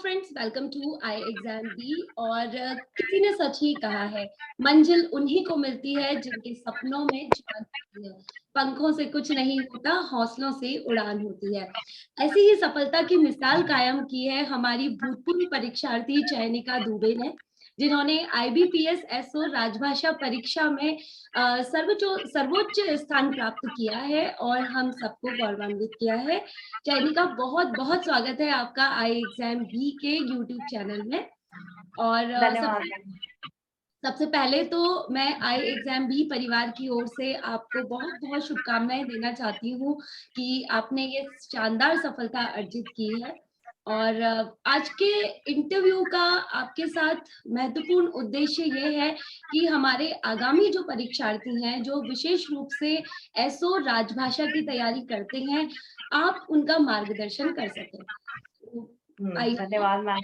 Friends, welcome to I exam B. और किसी ने सच ही कहा है, मंजिल उन्हीं को मिलती है जिनके सपनों में जान होती है। पंखों से कुछ नहीं होता, हौसलों से उड़ान होती है। ऐसी ही सफलता की मिसाल कायम की है हमारी भूतपूर्व परीक्षार्थी चयनिका दुबे ने, जिन्होंने आईबीपीएस एसओ राजभाषा परीक्षा में सर्वोच्च स्थान प्राप्त किया है और हम सबको गौरवान्वित किया है। चयनिका, बहुत बहुत स्वागत है आपका आई एग्जाम बी के यूट्यूब चैनल में। और धन्यवाद। सबसे पहले तो मैं आई एग्जाम बी परिवार की ओर से आपको बहुत बहुत शुभकामनाएं देना चाहती हूँ कि आपने ये शानदार सफलता अर्जित की है। और आज के इंटरव्यू का आपके साथ महत्वपूर्ण उद्देश्य ये है कि हमारे आगामी जो परीक्षार्थी हैं, जो विशेष रूप से एसओ राजभाषा की तैयारी करते हैं, आप उनका मार्गदर्शन कर सकें। आई धन्यवाद मैम।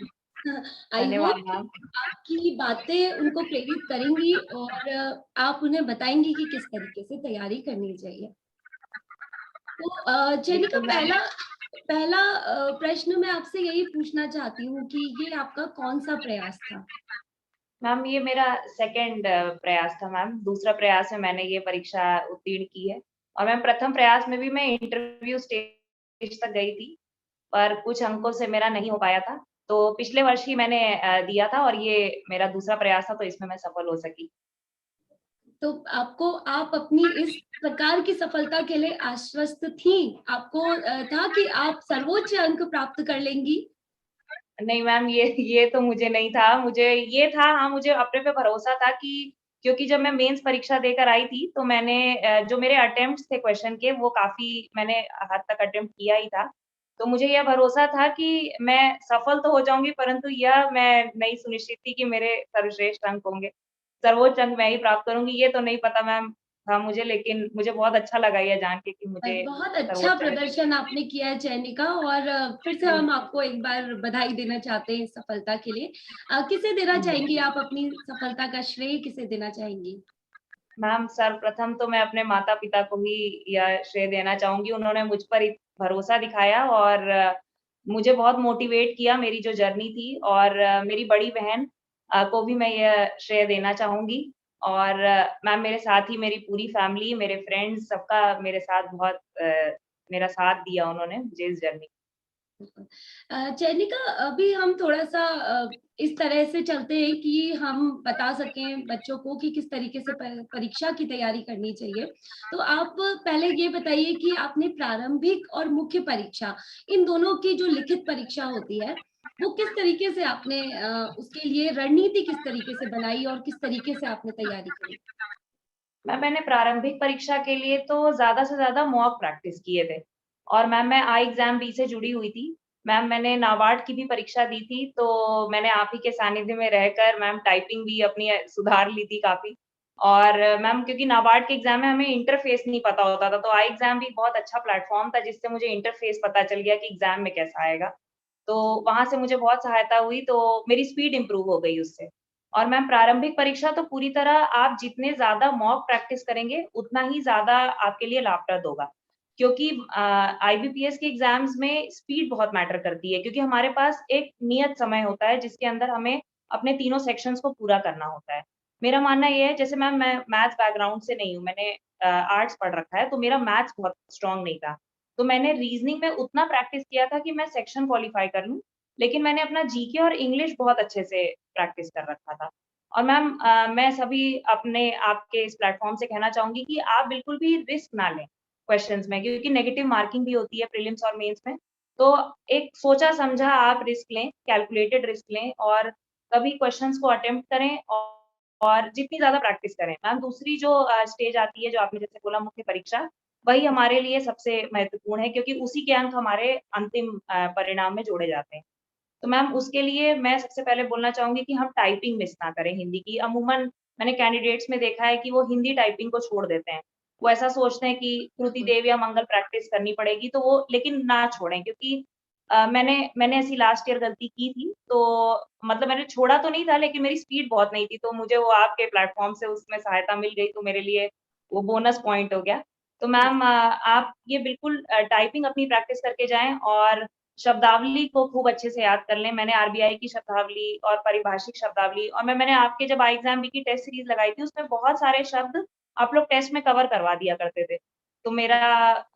आई होप धन्यवाद कि मैम। आपकी बातें उनको प्रेरित करेंगी और आप उन्हें बताएंगी कि किस तरीके से तैयारी करनी चाहिए। तो चयनिका, बिल्कुल मैम। पहला पहला प्रश्न मैं आपसे यही पूछना चाहती हूँ कि ये आपका कौन सा प्रयास था? मैम ये मेरा सेकंड प्रयास था मैम। दूसरा प्रयास में मैंने ये परीक्षा उत्तीर्ण की है और मैम प्रथम प्रयास में भी मैं इंटरव्यू स्टेज तक गई थी, पर कुछ अंकों से मेरा नहीं हो पाया था। तो पिछले वर्ष ही मैंने दिया था और ये मेरा दूसरा प्रयास था, तो इसमें मैं सफल हो सकी। तो आप अपनी इस प्रकार की सफलता के लिए आश्वस्त थी? आपको था कि आप सर्वोच्च अंक प्राप्त कर लेंगी? नहीं मैम, ये तो मुझे नहीं था। मुझे ये था, हाँ, मुझे अपने पे भरोसा था कि क्योंकि जब मैं मेंस परीक्षा देकर आई थी, तो मैंने जो मेरे अटेम्प्ट्स थे क्वेश्चन के, वो काफ़ी मैंने हद तक अटेम्प्ट किया ही था। तो मुझे यह भरोसा था कि मैं सफल तो हो जाऊँगी, परंतु यह मैं नहीं सुनिश्चित थी कि मेरे सर्वश्रेष्ठ अंक होंगे। सर्वोच्च अंक मैं ही प्राप्त करूँगी, ये तो नहीं पता मैम था मुझे, लेकिन मुझे बहुत अच्छा लगा ये जान के कि मुझे बहुत अच्छा सर्वोच्च अंक। प्रदर्शन आपने किया है चयनिका, और फिर से हम आपको एक बार बधाई देना चाहते हैं इस सफलता के लिए। किसे देना चाहेंगी आप अपनी सफलता का श्रेय, किसे देना चाहेंगी? मैम सर्वप्रथम तो मैं अपने माता-पिता को ही यह श्रेय देना चाहूँगी। उन्होंने मुझ पर भरोसा दिखाया और मुझे बहुत मोटिवेट किया मेरी जो जर्नी थी, और मेरी बड़ी बहन को भी मैं यह श्रेय देना चाहूँगी। और मैम मेरे साथ ही मेरी पूरी फैमिली, मेरे फ्रेंड्स, सबका मेरे साथ बहुत मेरा साथ दिया उन्होंने मुझे इस जर्नी। चयनिका, अभी हम थोड़ा-सा इस तरह से चलते हैं कि हम बता सकें बच्चों को कि किस तरीके से परीक्षा की तैयारी करनी चाहिए। तो आप पहले ये बताइए कि आपने प्रारंभिक और मुख्य परीक्षा, इन दोनों की जो लिखित परीक्षा होती है, वो किस तरीके से आपने उसके लिए रणनीति किस तरीके से बनाई और किस तरीके से आपने तैयारी करी? मैंने प्रारंभिक परीक्षा के लिए तो ज़्यादा से ज़्यादा मॉक प्रैक्टिस किए थे, और मैम मैं आई एग्ज़ाम बी से जुड़ी हुई थी। मैम मैंने नाबार्ड की भी परीक्षा दी थी, तो मैंने आप ही के सानिध्य में रहकर मैम टाइपिंग भी अपनी सुधार ली थी काफ़ी। और मैम क्योंकि नाबार्ड के एग्ज़ाम में हमें इंटरफ़ेस नहीं पता होता था, तो आई एग्ज़ाम भी बहुत अच्छा प्लेटफ़ॉर्म था जिससे मुझे इंटरफ़ेस पता चल गया कि एग्ज़ाम में कैसा आएगा। तो वहाँ से मुझे बहुत सहायता हुई, तो मेरी स्पीड इम्प्रूव हो गई उससे। और मैम प्रारंभिक परीक्षा तो पूरी तरह आप जितने ज़्यादा मॉक प्रैक्टिस करेंगे, उतना ही ज़्यादा आपके लिए लाभप्रद होगा। क्योंकि आईबीपीएस के एग्ज़ाम्स में स्पीड बहुत मैटर करती है, क्योंकि हमारे पास एक नियत समय होता है जिसके अंदर हमें अपने तीनों सेक्शंस को पूरा करना होता है। मेरा मानना ये है, जैसे मैम मैं मैथ्स बैकग्राउंड से नहीं हूँ, मैंने आर्ट्स पढ़ रखा है, तो मेरा मैथ्स बहुत स्ट्रॉन्ग नहीं था। तो मैंने रीज़निंग में उतना प्रैक्टिस किया था कि मैं सेक्शन क्वालीफाई कर लूँ, लेकिन मैंने अपना जीके और इंग्लिश बहुत अच्छे से प्रैक्टिस कर रखा था। और मैम मैं सभी अपने आपके इस प्लेटफ़ॉर्म से कहना चाहूँगी कि आप बिल्कुल भी रिस्क ना लें क्वेश्चन्स में, क्योंकि नेगेटिव मार्किंग भी होती है प्रीलिम्स और मेंस में। तो एक सोचा-समझा आप रिस्क लें, कैलकुलेटेड रिस्क लें, और कभी क्वेश्चन्स को अटेम्प्ट करें और जितनी ज़्यादा प्रैक्टिस करें। मैम दूसरी जो स्टेज आती है, जो आपने जैसे बोला मुख्य परीक्षा, वही हमारे लिए सबसे महत्वपूर्ण है, क्योंकि उसी के अंक हमारे अंतिम परिणाम में जोड़े जाते हैं। तो मैम उसके लिए मैं सबसे पहले बोलना चाहूँगी कि हम टाइपिंग मिस ना करें हिंदी की। अमूमन मैंने कैंडिडेट्स में देखा है कि वो हिंदी टाइपिंग को छोड़ देते हैं। वो ऐसा सोचते हैं कि श्रुति बिल्कुल। देव या मंगल प्रैक्टिस करनी पड़ेगी, तो वो लेकिन ना छोड़ें, क्योंकि मैंने मैंने ऐसी लास्ट ईयर गलती की थी, तो मतलब मैंने छोड़ा तो नहीं था, लेकिन मेरी स्पीड बहुत नहीं थी, तो मुझे वो आपके प्लेटफ़ॉर्म से उसमें सहायता मिल गई, तो मेरे लिए वो बोनस पॉइंट हो गया। तो जी। मैम आप ये बिल्कुल टाइपिंग अपनी प्रैक्टिस करके जाएँ, और शब्दावली को खूब अच्छे से याद कर लें। मैंने आरबीआई की शब्दावली और पारिभाषिक शब्दावली, और मैंने आपके जब आई एग्ज़ाम बी की टेस्ट सीरीज़ लगाई थी, उसमें बहुत सारे शब्द आप लोग टेस्ट में कवर करवा दिया करते थे। तो मेरा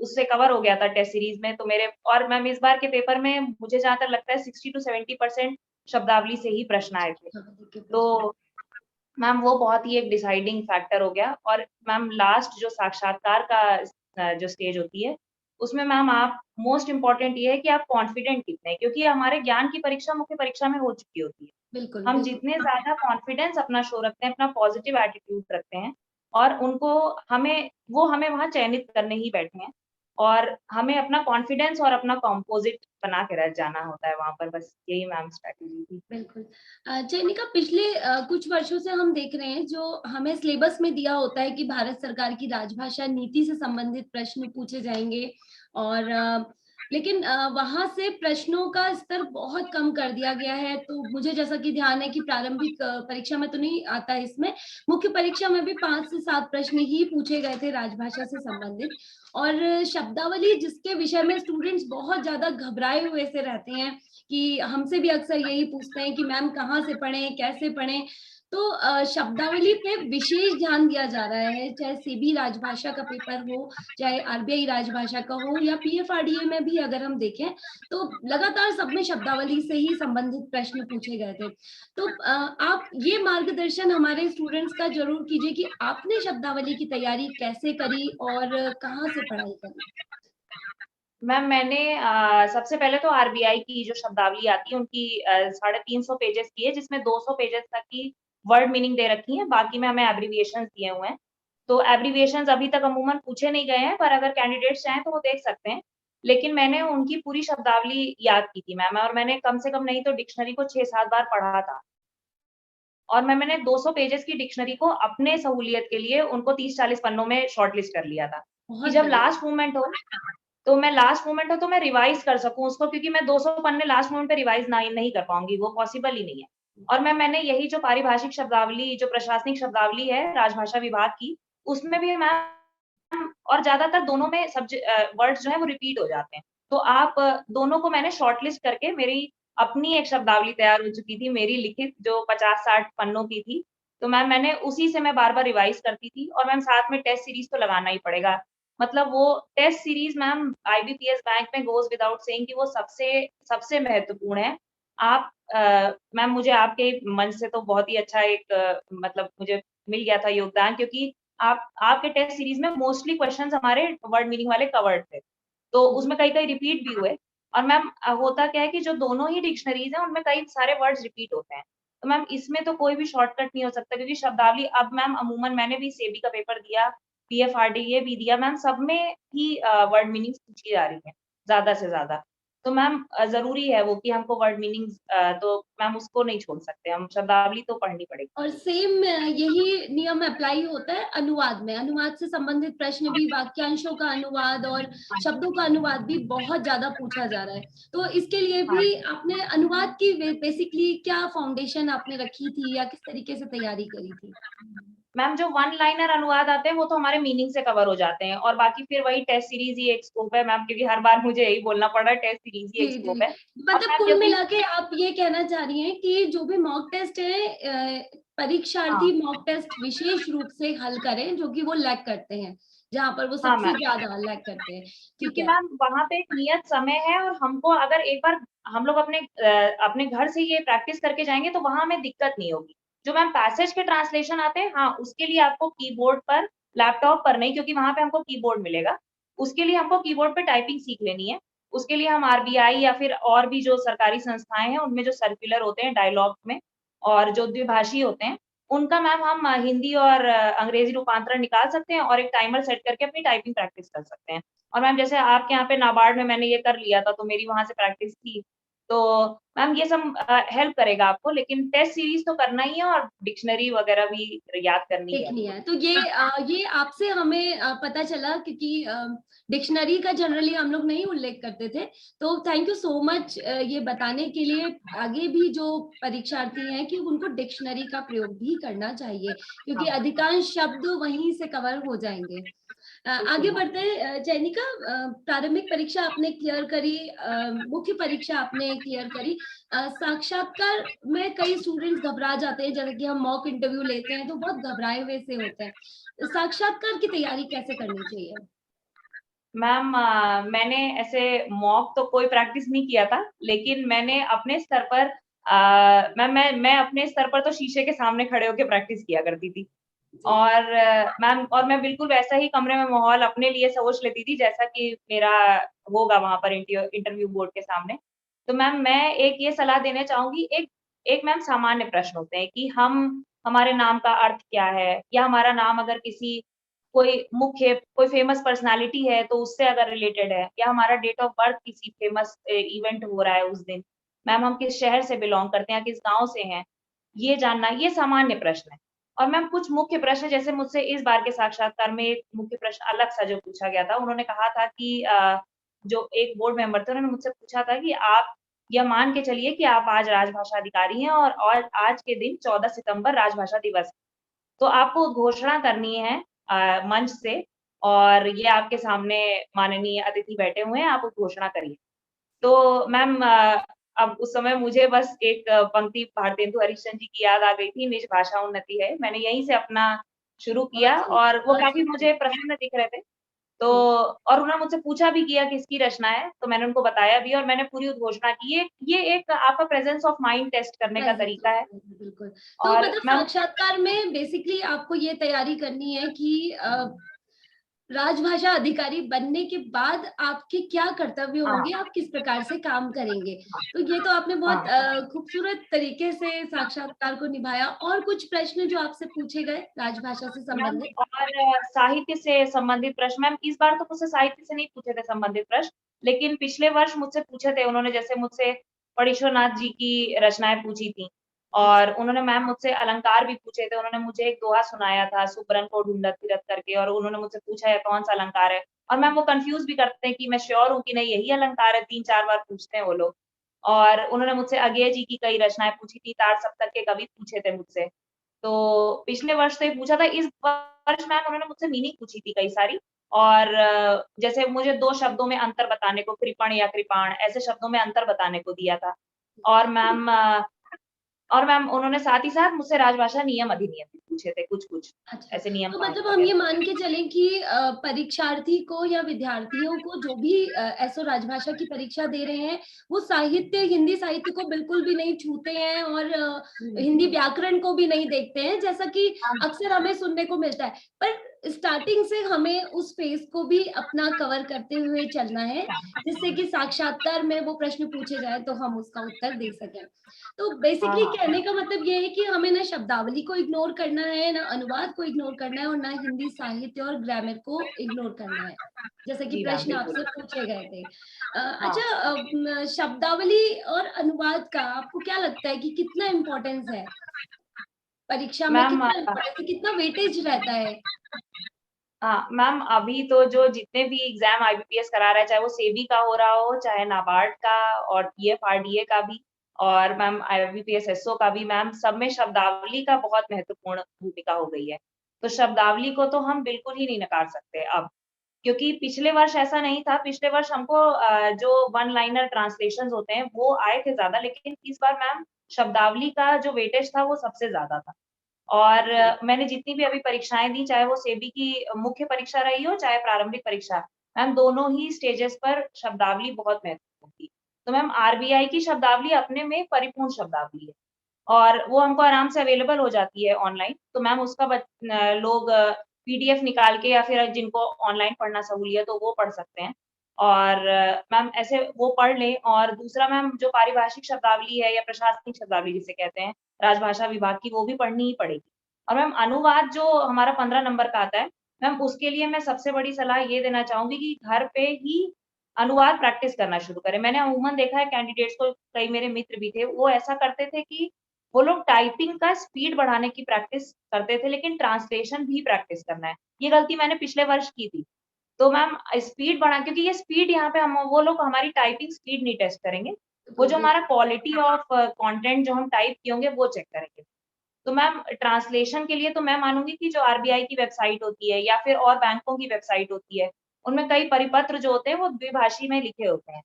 उससे कवर हो गया था टेस्ट सीरीज़ में, तो मेरे और मैम इस बार के पेपर में मुझे जहाँ तक लगता है 60 टू 70% शब्दावली से ही प्रश्न आए थे। ठीक है। तो मैम वो बहुत ही एक डिसाइडिंग फैक्टर हो गया। और मैम लास्ट जो साक्षात्कार का जो स्टेज होती है, उसमें मैम आप मोस्ट इम्पोर्टेंट ये है कि आप कॉन्फिडेंट कितने हैं, क्योंकि हमारे ज्ञान की परीक्षा मुख्य परीक्षा में हो चुकी होती है। बिल्कुल, हम बिल्कुल। जितने ज़्यादा कॉन्फिडेंस अपना शो रखते हैं, अपना पॉजिटिव एटीट्यूड रखते हैं, और हमें वहाँ चयनित करने ही बैठे हैं, और हमें अपना कॉन्फिडेंस और अपना कंपोज़िट बना के रह जाना होता है वहाँ पर, बस यही मैम स्ट्रैटेजी थी। बिल्कुल। चयनिका, पिछले कुछ वर्षों से हम देख रहे हैं, जो हमें सिलेबस में दिया होता है कि भारत सरकार की राजभाषा नीति से संबंधित प्रश्न पूछे जाएँगे, और लेकिन वहाँ से प्रश्नों का स्तर बहुत कम कर दिया गया है। तो मुझे जैसा कि ध्यान है कि प्रारंभिक परीक्षा में तो नहीं आता है इसमें, मुख्य परीक्षा में भी 5 से 7 प्रश्न ही पूछे गए थे राजभाषा से संबंधित, और शब्दावली जिसके विषय में स्टूडेंट्स बहुत ज़्यादा घबराए हुए से रहते हैं कि हमसे भी अक्सर यही पूछते हैं कि मैम कहाँ से पढ़ें, कैसे पढ़ें? तो शब्दावली पे विशेष ध्यान दिया जा रहा है, चाहे सेबी राजभाषा का पेपर हो, चाहे आरबीआई राजभाषा का हो, या पीएफआरडीए में भी अगर हम देखें, तो लगातार सब में शब्दावली से ही संबंधित प्रश्न पूछे गए थे। तो आप ये मार्गदर्शन हमारे स्टूडेंट्स का ज़रूर कीजिए कि आपने शब्दावली की तैयारी कैसे करी और कहाँ से पढ़ाई करी? मैम मैंने सबसे पहले तो आरबीआई की जो शब्दावली आती है उनकी 350 पेजेज़ की है, जिसमें 200 पेजेज़ तक की वर्ड मीनिंग दे रखी है, बाकी में हमें एब्रिविएशंस दिए हुए हैं। तो एब्रिविएशंस अभी तक अमूमन पूछे नहीं गए हैं, पर अगर कैंडिडेट्स चाहें तो वो देख सकते हैं। लेकिन मैंने उनकी पूरी शब्दावली याद की थी मैम, और मैंने कम से कम नहीं तो डिक्शनरी को 6-7 बार पढ़ा था। और मैंने 200 पेजेज़ की डिक्शनरी को अपने सहूलियत के लिए उनको 30-40 पन्नों में शॉर्टलिस्ट कर लिया था, कि बहुत जब बढ़िया। लास्ट मोमेंट हो तो मैं रिवाइज़ कर सकूँ उसको, क्योंकि मैं 200 पन्ने लास्ट मोमेंट पे रिवाइज़ नहीं कर पाऊँगी, वो पॉसिबल ही नहीं है। और मैंने यही जो पारिभाषिक शब्दावली, जो प्रशासनिक शब्दावली है राजभाषा विभाग की, उसमें भी मैम, और ज़्यादातर दोनों में वर्ड्स जो हैं वो रिपीट हो जाते हैं। तो आप दोनों को मैंने शॉर्टलिस्ट करके मेरी अपनी एक शब्दावली तैयार हो चुकी थी, मेरी लिखित, जो 50-60 पन्नों की थी। तो मैम मैंने उसी से मैं बार-बार रिवाइज़ करती थी, और मैम साथ में टेस्ट सीरीज़ तो लगाना ही पड़ेगा। मतलब वो test series ma'am IBPS bank में गोज़ विदाउट सेइंग कि वो सबसे सबसे महत्वपूर्ण है। आप मैम मुझे आपके मंच से तो बहुत ही अच्छा एक मतलब मुझे मिल गया था योगदान, क्योंकि आपके टेस्ट सीरीज़ में मोस्टली क्वेश्चन्स हमारे वर्ड मीनिंग वाले कवर्ड थे। तो जी। उसमें कई-कई रिपीट भी हुए, और मैम होता क्या है कि जो दोनों ही डिक्शनरीज़ हैं, उनमें कई सारे वर्ड्स रिपीट होते हैं। तो मैम इसमें तो कोई भी शॉर्टकट नहीं हो सकता, क्योंकि शब्दावली अब मैम अमूमन मैंने भी सेबी का पेपर दिया, पीएफआरडीए भी दिया मैम, सब में ही वर्ड मीनिंग्स पूछी जा रही हैं, ज़्यादा से ज़्यादा। तो मैम ज़रूरी है वो कि हमको वर्ड मीनिंग्स तो मैम उसको नहीं छोड़ सकते हम, शब्दावली तो पढ़नी पड़ेगी। और सेम यही नियम अप्लाई होता है अनुवाद में। अनुवाद से संबंधित प्रश्न भी, वाक्यांशों का अनुवाद और शब्दों का अनुवाद भी बहुत ज़्यादा पूछा जा रहा है। तो इसके लिए हाँ। भी आपने अनुवाद की बेसिकली क्या फाउंडेशन आपने रखी थी या किस तरीके से तैयारी करी थी? मैम जो वन लाइनर अनुवाद आते हैं, वो तो हमारे मीनिंग से कवर हो जाते हैं, और बाकी फिर वही टेस्ट सीरीज़ ही एक स्कोप है मैम, क्योंकि हर बार मुझे यही बोलना पड़ रहा है, टेस्ट सीरीज़ ही जी, एक स्कोप जी। है। अब मतलब मैम कुल यकीन मिला के आप ये कहना चाह रही हैं कि जो भी मॉक टेस्ट है, हाँ, परीक्षार्थी मॉक टेस्ट विशेष रूप से हल करें, जो कि वो लैग करते हैं, जहाँ पर वो हाँ सबसे मैम। ज़्यादा लैग करते हैं। ठीक क्योंकि है। मैम वहाँ पे एक नियत समय है, और हमको अगर एक बार हम लोग अपने घर से ये प्रैक्टिस करके जाएँगे, तो वहाँ हमें दिक्कत नहीं होगी। जो मैम पैसेज के ट्रांसलेशन आते हैं, हाँ, उसके लिए आपको कीबोर्ड पर, लैपटॉप पर नहीं, क्योंकि वहाँ पे हमको कीबोर्ड मिलेगा। उसके लिए हमको कीबोर्ड पे टाइपिंग सीख लेनी है। उसके लिए हम आरबीआई या फिर और भी जो सरकारी संस्थाएँ हैं, उनमें जो सर्कुलर होते हैं डायलॉग में, और जो द्विभाषी होते हैं, उनका मैम हम हिंदी और अंग्रेज़ी रूपांतरण निकाल सकते हैं, और एक टाइमर सेट करके अपनी टाइपिंग प्रैक्टिस कर सकते हैं। और मैम जैसे आपके यहाँ पे नाबार्ड में मैंने ये कर लिया था, तो मेरी वहाँ से प्रैक्टिस थी। तो मैम ये सब हेल्प करेगा आपको, लेकिन टेस्ट सीरीज़ तो करना ही है, और डिक्शनरी वगैरह भी याद करनी ही है देखनी आपको। है। तो ये आपसे हमें पता चला, क्योंकि डिक्शनरी का जनरली हम लोग नहीं उल्लेख करते थे। तो थैंक यू सो मच ये बताने के लिए। आगे भी जो परीक्षार्थी हैं कि उनको डिक्शनरी का प्रयोग भी करना चाहिए, क्योंकि हाँ, अधिकांश शब्द वहीं से कवर हो जाएँगे। आगे बढ़ते हैं। जैनिका, प्रारंभिक परीक्षा आपने क्लियर करी, मुख्य परीक्षा आपने क्लियर करी। साक्षात्कार में कई स्टूडेंट्स घबरा जाते हैं, जैसे कि हम मॉक इंटरव्यू लेते हैं तो बहुत घबराए हुए से होते हैं। साक्षात्कार की तैयारी कैसे करनी चाहिए? मैम मैंने ऐसे मॉक तो कोई प्रैक्टिस नहीं किया था, लेकिन मैंने अपने स्तर पर मैं अपने स्तर पर तो शीशे के सामने खड़े होके प्रैक्टिस किया करती थी। जी। और मैम और मैं बिल्कुल वैसा ही कमरे में माहौल अपने लिए सोच लेती थी जैसा कि मेरा होगा वहाँ पर इंटरव्यू बोर्ड के सामने। तो मैम मैं एक ये सलाह देना चाहूँगी, एक एक मैम सामान्य प्रश्न होते हैं कि हम हमारे नाम का अर्थ क्या है? या हमारा नाम अगर किसी कोई फ़ेमस पर्सनैलिटी है तो उससे अगर रिलेटेड है या हमारा डेट ऑफ बर्थ किसी फ़ेमस इवेंट हो रहा है उस दिन। मैम हम किस शहर से बिलॉन्ग करते हैं, किस गाँव से हैं, ये जानना ये सामान्य प्रश्न है। और मैम कुछ मुख्य प्रश्न जैसे मुझसे इस बार के साक्षात्कार में एक मुख्य प्रश्न अलग-सा जो पूछा गया था, उन्होंने कहा था कि जो एक बोर्ड मेंबर थे उन्होंने मुझसे पूछा था कि आप यह मान के चलिए कि आप आज राजभाषा अधिकारी हैं और आज के दिन 14 सितंबर राजभाषा दिवस है। तो आपको घोषणा करनी है मंच से और ये आपके सामने माननीय अतिथि बैठे हुए हैं, आप घोषणा करिए। तो मैम अब उस समय मुझे बस एक पंक्ति भारतेंदु हरीशचंद्र जी की याद आ गई थी, निज भाषा उन्नति है। मैंने यहीं से अपना शुरू किया बहुत और सुंदर, वो बहुत काफ़ी सुंदर। मुझे प्रसन्न दिख रहे थे। तो जी। और उन्होंने मुझसे पूछा भी किया किसकी रचना है, तो मैंने उनको बताया भी और मैंने पूरी उद्घोषणा की। ये एक आपका प्रेज़ेंस ऑफ माइंड टेस्ट करने का प्रेज़ेंस तरीका ऑफ है माइंड, बिल्कुल। तो और मतलब मैम साक्षात्कार में बेसिकली आपको ये तैयारी करनी है कि राजभाषा अधिकारी बनने के बाद आपके क्या कर्तव्य हाँ, होंगे, आप किस प्रकार से काम करेंगे। तो ये तो आपने बहुत हाँ। खूबसूरत तरीके से साक्षात्कार को निभाया। और कुछ प्रश्न जो आपसे पूछे गए राजभाषा से मैम संबंधित? और साहित्य से संबंधित प्रश्न मैम इस बार तो मुझसे साहित्य से नहीं पूछे थे संबंधित प्रश्न, लेकिन पिछले वर्ष मुझसे पूछे थे उन्होंने जैसे मुझसे परीश्वरनाथ जी की रचनाएँ पूछी थी और उन्होंने मैम मुझसे अलंकार भी पूछे थे। उन्होंने मुझे एक दोहा सुनाया था सुबरन को ढूँढत फिरत करके और उन्होंने मुझसे पूछा है कौन-सा अलंकार है? और मैम वो कन्फ्यूज़ भी करते हैं कि मैं श्योर हूँ कि नहीं यही अलंकार है, 3-4 बार पूछते हैं वो लोग। और उन्होंने मुझसे अगेय जी की कई रचनाएँ पूछी थी, ताड़ सप्तक के कवि पूछे थे मुझसे। तो पिछले वर्ष तो ये पूछा था, इस वर्ष मैम उन्होंने मुझसे मीनिंग पूछी थी कई सारी और जैसे मुझे 2 शब्दों में अंतर बताने को कृपण या कृपाण ऐसे शब्दों में अंतर बताने को दिया था। और मैम और मैम उन्होंने साथ ही साथ मुझसे राजभाषा नियम अधिनियम भी पूछे थे कुछ-कुछ, अच्छा, ऐसे नियम तो कानून मतलब हम ये वगैरह। मान के चलें कि परीक्षार्थी को या विद्यार्थियों को जो भी एसओ राजभाषा की परीक्षा दे रहे हैं, वो साहित्य, हिंदी साहित्य को बिल्कुल भी नहीं छूते हैं और हिंदी व्याकरण को भी नहीं देखते हैं, जैसा कि हाँ, अक्सर हमें सुनने को मिलता है। पर स्टार्टिंग से हमें उस फ़ेज़ को भी अपना कवर करते हुए चलना है, जिससे कि साक्षात्कार में वो प्रश्न पूछे जाएँ, तो हम उसका उत्तर दे सकें। तो हाँ, बेसिकली हाँ। कहने का मतलब ये है कि हमें ना शब्दावली को इग्नोर करना है, ना अनुवाद को इग्नोर करना है और ना हिंदी साहित्य और ग्रामर को इग्नोर करना है, जैसा कि जी मैम, प्रश्न बिल्कुल। आपसे पूछे गए थे। हाँ, अच्छा, शब्दावली और अनुवाद का आपको क्या लगता है कि कितना इम्पोर्टेंस है? परीक्षा में मैम कितना इम्पोर्टेंस है, कितना वेटेज रहता है? हाँ, मैम अभी तो जो जितने भी एग्ज़ाम आईबीपीएस करा रहा है, चाहे वो सेबी का हो रहा हो, चाहे नाबार्ड का और टीएफआरडीए का भी और मैम आईबीपीएस एसओ का भी मैम सब में शब्दावली का बहुत महत्वपूर्ण भूमिका हो गई है। तो शब्दावली को तो हम बिल्कुल ही नहीं नकार सकते अब, क्योंकि पिछले वर्ष ऐसा नहीं था, पिछले वर्ष हमको जो वन लाइनर ट्रांसलेशंस होते हैं, वो आए थे ज़्यादा लेकिन इस बार मैम शब्दावली का जो वेटेज था, वो सबसे ज़्यादा था। और जी। मैंने जितनी भी अभी परीक्षाएँ दी, चाहे वो सेबी की मुख्य परीक्षा रही हो, चाहे प्रारंभिक परीक्षा, मैम दोनों ही स्टेजेस पर शब्दावली बहुत महत्वपूर्ण थी। तो मैम आरबीआई की शब्दावली अपने में परिपूर्ण शब्दावली है और वो हमको आराम से अवेलेबल हो जाती है ऑनलाइन। तो मैम उसका लोग पीडीएफ निकाल के या फिर जिनको ऑनलाइन पढ़ना सहूलियत हो, वो पढ़ सकते हैं। और मैम ऐसे वो पढ़ लें और दूसरा मैम जो पारिभाषिक शब्दावली है या प्रशासनिक शब्दावली जिसे कहते हैं, राजभाषा विभाग की वो भी पढ़नी ही पड़ेगी। और मैम अनुवाद जो हमारा 15 नंबर का आता है, मैम उसके लिए मैं सबसे बड़ी सलाह ये देना चाहूँगी कि घर पे ही अनुवाद प्रैक्टिस करना शुरू करें। मैंने अमूमन देखा है कैंडिडेट्स को, कई मेरे मित्र भी थे, वो ऐसा करते थे कि वो लोग टाइपिंग का स्पीड बढ़ाने की प्रैक्टिस करते थे, लेकिन ट्रांसलेशन भी प्रैक्टिस करना है। ये गलती मैंने पिछले वर्ष की थी। तो मैम स्पीड बढ़ा क्योंकि ये स्पीड यहाँ पे हम वो लोग हमारी टाइपिंग स्पीड नहीं टेस्ट करेंगे। वो बिल्कुल, जो हमारा बिल्कुल। क्वालिटी ऑफ कंटेंट जो हम टाइप किए होंगे वो चेक करेंगे। तो मैम ट्रांसलेशन के लिए तो मैं मानूँगी कि जो आरबीआई की वेबसाइट होती है या फिर और बैंकों की वेबसाइट होती है, उनमें कई परिपत्र जो होते हैं वो द्विभाषी में लिखे होते हैं,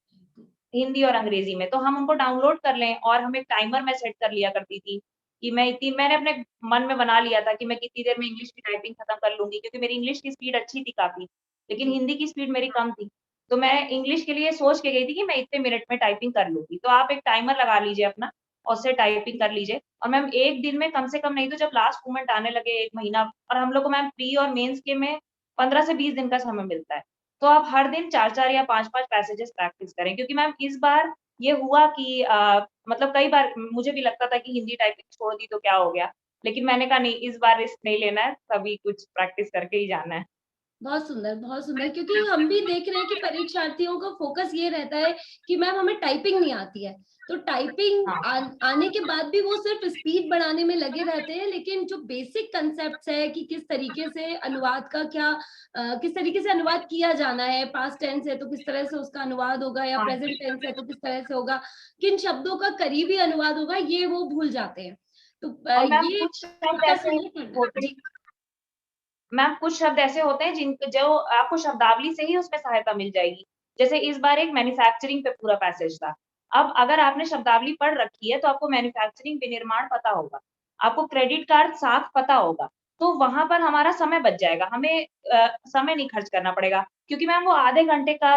हिंदी और अंग्रेजी में। तो हम उनको डाउनलोड कर लें और हम एक टाइमर मैं सेट कर लिया करती थी, कि मैंने अपने मन में बना लिया था कि मैं कितनी देर में इंग्लिश की टाइपिंग खत्म कर लूँगी, क्योंकि मेरी इंग्लिश की स्पीड अच्छी थी काफ़ी, लेकिन जी। हिंदी की स्पीड मेरी कम थी। तो मैं इंग्लिश के लिए सोच के गई थी कि मैं इतने मिनट में टाइपिंग कर लूँगी। तो आप एक टाइमर लगा लीजिए अपना और उससे टाइपिंग कर लीजिए और मैम 1 दिन में कम से कम नहीं तो जब लास्ट मोमेंट आने लगे 1 महीना और हम लोग को मैम प्री और मेंस के में 15 से 20 दिन का समय मिलता है। तो आप हर दिन 4-4 या 5-5 पैसेजेस प्रैक्टिस करें क्योंकि मैम इस बार ये हुआ कि मतलब कई बार मुझे भी लगता था कि हिंदी टाइपिंग छोड़ दी तो क्या हो गया? लेकिन मैंने कहा नहीं इस बार रिस्क नहीं लेना है, सभी कुछ प्रैक्टिस करके ही जाना है। बहुत सुंदर क्योंकि हम भी देख रहे हैं कि परीक्षार्थियों का फ़ोकस ये रहता है कि मैम हमें टाइपिंग नहीं आती है। तो टाइपिंग हाँ, आने के बाद भी वो सिर्फ़ स्पीड बढ़ाने में लगे रहते हैं, लेकिन जो बेसिक कांसेप्ट्स है कि किस तरीके से अनुवाद का किस तरीके से अनुवाद किया जाना है, पास्ट टेंस है तो किस तरह से उसका अनुवाद होगा या हाँ प्रेज़ेंट टेंस है तो किस तरह से होगा, किन शब्दों का करीबी अनुवाद होगा, ये वो भूल जाते हैं। तो और मैम ये कुछ शब्द फ़ोकस ऐसे हमें करना है। होते हैं जी, मैम कुछ शब्द ऐसे होते हैं जो आपको शब्दावली से ही उसमें सहायता मिल जाएगी। जैसे इस बार एक मैन्युफैक्चरिंग पे पूरा पैसेज था। अब अगर आपने शब्दावली पढ़ रखी है तो आपको मैन्युफैक्चरिंग विनिर्माण पता होगा। आपको क्रेडिट कार्ड साख पता होगा। तो वहाँ पर हमारा समय बच जाएगा। हमें समय नहीं खर्च करना पड़ेगा क्योंकि मैम वो आधे घंटे का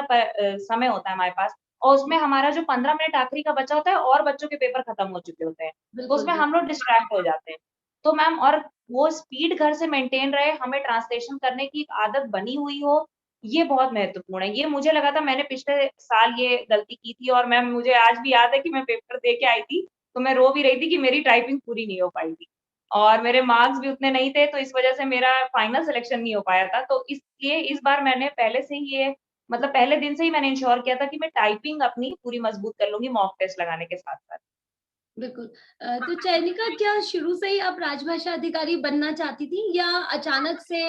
समय होता है हमारे पास और उसमें हमारा जो 15 मिनट आखिरी का बचा होता है और बच्चों के पेपर खत्म हो चुके होते हैं। तो बिल्कुल, उसमें हम बिल्कुल। लोग डिस्ट्रैक्ट हो जाते हैं। तो मैम और वो स्पीड घर से मेंटेन रहे, हमें ट्रांसलेशन करने की एक आदत बनी हुई हो, ये बहुत महत्वपूर्ण है। ये मुझे लगा था मैंने पिछले साल ये गलती की थी और मैम मुझे आज भी याद है कि मैं पेपर दे के आई थी, तो मैं रो भी रही थी कि मेरी टाइपिंग पूरी नहीं हो पाई थी। और मेरे मार्क्स भी उतने नहीं थे, तो इस वजह से मेरा फाइनल सिलेक्शन नहीं हो पाया था। तो इसलिए इस बार मैंने पहले से ही ये मतलब पहले दिन से ही मैंने इंश्योर किया था कि मैं टाइपिंग अपनी पूरी मज़बूत कर लूँगी मॉक टेस्ट लगाने के साथ-साथ। बिल्कुल। तो चयनिका क्या शुरू से ही आप राजभाषा अधिकारी बनना चाहती थी या अचानक से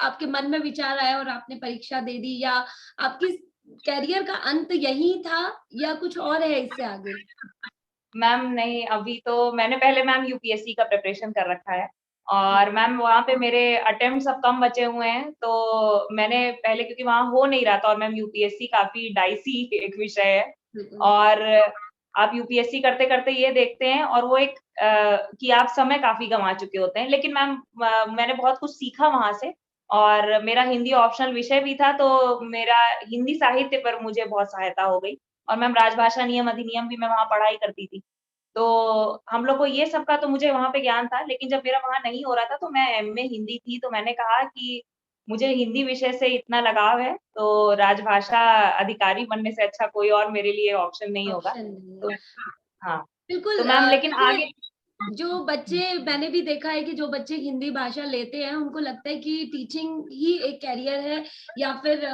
आपके मन में विचार आया और आपने परीक्षा दे दी या आपकी करियर का अंत यही था या कुछ और है इससे आगे? मैम नहीं, अभी तो मैंने पहले मैम यूपीएससी का प्रिपरेशन कर रखा है जी, और मैम वहाँ पे मेरे अटेम्प्ट्स अब कम बचे हुए हैं, तो मैंने पहले क्योंकि वहाँ हो नहीं रहा था और मैम यूपीएससी काफ़ी डाइसी एक विषय है बिल्कुल। और आप यूपीएससी करते-करते ये देखते हैं और वो एक कि आप समय काफ़ी गँवा चुके होते हैं। लेकिन मैम मैंने बहुत कुछ सीखा वहाँ से और मेरा हिंदी ऑप्शनल विषय भी था, तो मेरा हिंदी साहित्य पर मुझे बहुत सहायता हो गई और मैम राजभाषा नियम अधिनियम भी मैं वहाँ पढ़ाई करती थी। तो हम लोग को ये सब का तो मुझे वहाँ पे ज्ञान था, लेकिन जब मेरा वहाँ नहीं हो रहा था, तो मैं एमए हिंदी थी, तो मैंने कहा कि मुझे हिंदी विषय से इतना लगाव है, तो राजभाषा अधिकारी बनने से अच्छा कोई और मेरे लिए ऑप्शन नहीं होगा। ऑप्शन नहीं तो है। हाँ, बिल्कुल तो मैम लेकिन देखिए आगे जो बच्चे मैंने भी देखा है कि जो बच्चे हिंदी भाषा लेते हैं, उनको लगता है कि टीचिंग ही एक करियर है या फिर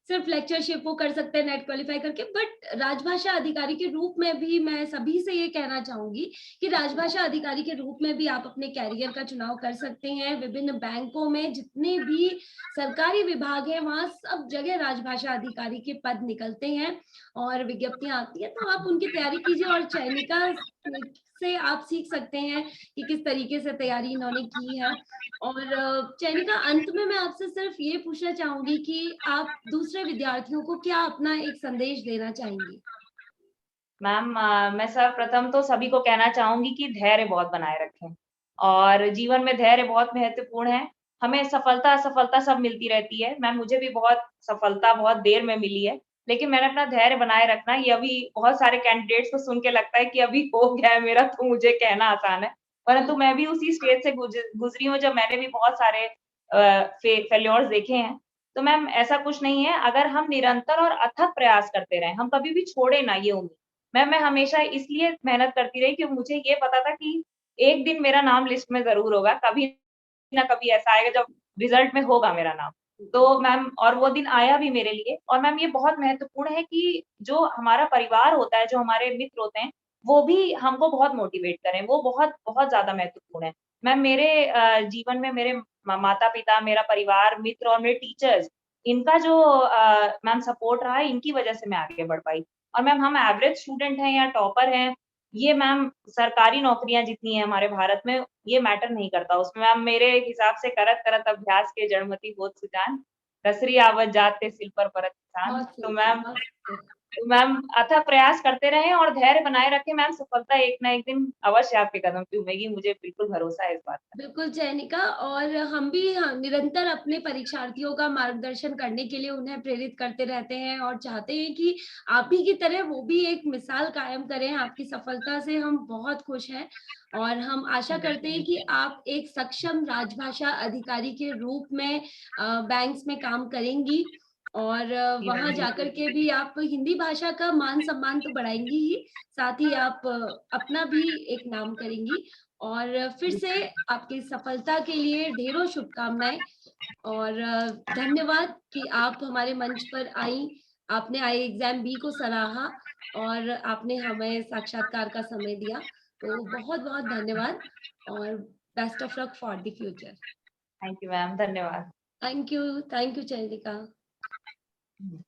सिर्फ लेक्चरशिप वो कर सकते हैं नेट क्वालिफाई करके। बट राजभाषा अधिकारी के रूप में भी मैं सभी से ये कहना चाहूँगी कि राजभाषा अधिकारी के रूप में भी आप अपने करियर का चुनाव कर सकते हैं। विभिन्न बैंकों में जितने भी सरकारी विभाग हैं, वहाँ सब जगह राजभाषा अधिकारी के पद निकलते हैं और विज्ञप्तियाँ आती हैं, तो आप उनकी तैयारी कीजिए और चयनिका से आप सीख सकते हैं कि किस तरीके से तैयारी इन्होंने की है। और चयनिका अंत में मैं आपसे सिर्फ ये पूछना चाहूँगी कि आप दूसरे विद्यार्थियों को क्या अपना एक संदेश देना चाहेंगी? मैम मैं सर्वप्रथम तो सभी को कहना चाहूँगी कि धैर्य बहुत बनाए रखें और जीवन में धैर्य बहुत महत्वपूर्ण है। हमें सफलता-असफलता सब मिलती रहती है। मैम मुझे भी बहुत सफलता बहुत देर में मिली है, लेकिन मैंने अपना धैर्य बनाए रखना ये अभी बहुत सारे कैंडिडेट्स को सुन के लगता है कि अभी हो गया है मेरा तो मुझे कहना आसान है। परंतु हुँ, मैं भी उसी स्टेज से गुज़री हूँ जब मैंने भी बहुत सारे फेल्योर्स देखे हैं। तो मैम ऐसा कुछ नहीं है, अगर हम निरंतर और अथक प्रयास करते रहें, हम कभी भी छोड़े ना ये उम्मीद। मैं हमेशा इसलिए मेहनत करती रही कि मुझे ये पता था कि एक दिन मेरा नाम लिस्ट में ज़रूर होगा, कभी ना कभी ऐसा आएगा जब रिज़ल्ट में होगा मेरा नाम। बिल्कुल। तो मैम और वो दिन आया भी मेरे लिए और मैम ये बहुत महत्वपूर्ण है कि जो हमारा परिवार होता है, जो हमारे मित्र होते हैं, वो भी हमको बहुत मोटिवेट करें, वो बहुत ज़्यादा महत्वपूर्ण है। मैम मेरे जीवन में मेरे म माता-पिता, मेरा परिवार, मित्र और मेरे टीचर्स, इनका जो मैम सपोर्ट रहा है, इनकी वज़ह से मैं आगे बढ़ पाई। और मैम हम एवरेज स्टूडेंट हैं या टॉपर हैं ये मैम सरकारी नौकरियाँ जितनी हैं हमारे भारत में, ये मैटर नहीं करता उसमें मैम मेरे हिसाब से करत-करत अभ्यास के जड़मति होत सुजान, रसरी आवत जात ते सिल पर परत निशान। बहुत तो सही, मैम बहुत सही। तो मैम अथक प्रयास करते रहें और धैर्य बनाए रखें मैम, सफलता एक ना एक दिन अवश्य आपके कदम चूमेगी, मुझे बिल्कुल भरोसा है इस बात का। बिल्कुल चयनिका, और हम भी निरंतर अपने परीक्षार्थियों का मार्गदर्शन करने के लिए उन्हें प्रेरित करते रहते हैं और चाहते हैं कि आप ही की तरह वो भी एक मिसाल कायम करें। आपकी सफलता से हम बहुत खुश हैं और हम आशा करते हैं कि आप एक सक्षम राजभाषा अधिकारी के रूप में बैंक्स में काम करेंगी और जी वहाँ मैम, जाकर बिल्कुल। के भी आप हिंदी भाषा का मान-सम्मान तो बढ़ाएँगी ही, साथ ही आप अपना भी एक नाम करेंगी। और फिर जी, से आपकी सफलता के लिए ढेरों शुभकामनाएँ और धन्यवाद कि आप हमारे मंच पर आईं। आपने आई एग्ज़ाम बी को सराहा और आपने हमें साक्षात्कार का समय दिया। तो बहुत-बहुत धन्यवाद और best of luck for the future. Thank you ma'am, धन्यवाद। Thank you Chandrika. हुँ।